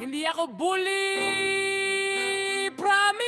Hindi ako bully, promise.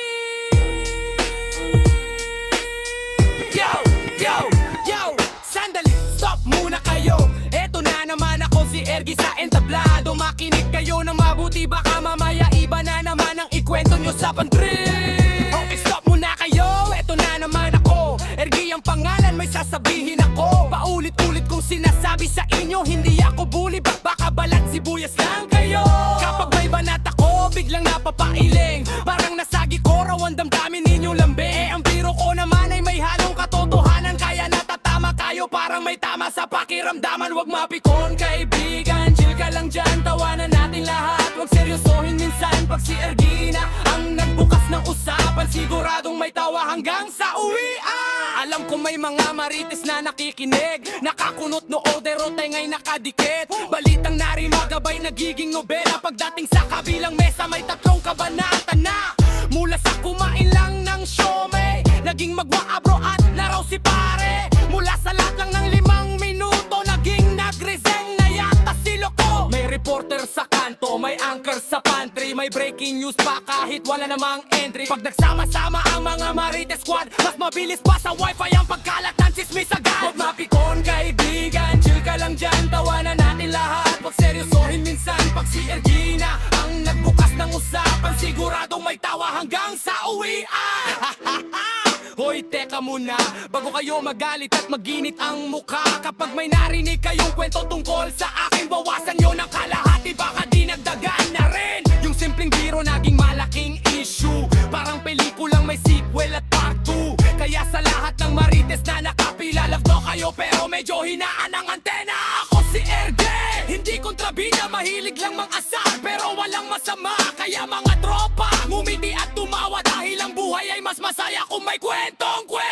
Yo, sandali, stop muna kayo. Eto na naman ako si Ergi sa entablado. Makinig kayo ng mabuti, baka mamaya iba na naman ang ikwento nyo sa pantrip. Okay, stop muna kayo, eto na naman ako. Ergi ang pangalan, may sasabihin ako. Paulit-ulit kong sinasabi sa inyo, hindi ako bully, baka balat sibuyas lang kayo. Kapag may banat ako, biglang napapailing. Parang nasagi ko raw ang damdamin ninyong lambe. Ang biro ko naman ay may halong katotohanan, kaya natatama kayo parang may tama sa pakiramdaman. Huwag mapikon kaibigan, chill ka lang dyan, tawanan natin lahat. Huwag seryosohin minsan pag si Ergina ang nagbukas ng usapan, siguradong may tawa hanggang sa uwian. Alam ko may mga marites na nakikinig, nakakunot no order o tengay nakadikit. Balitang narino gabay nagiging nobela, pagdating sa kabilang mesa may tatlong kabanata na. Mula sa kumain lang ng siomay, naging magwaabro at laraw si pare. Mula sa lahat lang ng 5 minuto, naging nagreseng na yata si Loko. May reporter sa kanto, may anchor sa pantry, may breaking news pa kahit wala namang entry. Pag nagsama-sama ang mga Marites Squad, mas mabilis pa sa wifi ang pagkalat ng chismis agad. Huwag mapikon kaibigan, chill ka lang dyan, tawanan natin lahat. Huwag seryosohin minsan pag si Ergina ang nagbukas ng usapan, siguradong may tawa hanggang sa uwian. Hoy, teka muna, bago kayo magalit at maginit ang mukha. Kapag may narinig kayong kwento tungkol sa akin, bawasan nyo ng kalahati, baka dinagdagan na rin. Yung simpleng biro naging malaking issue, parang pelikulang may sequel at part 2. Kaya sa lahat ng Marites na nakapila, love to kayo pero medyo hinaan ang antena. Ako si Erge, hindi kontrabida, mahilig lang mang-asar pero walang masama. Kaya mga tropa, ngumiti at tumawa dahil ang buhay ay mas masaya kung may kwentong kwento.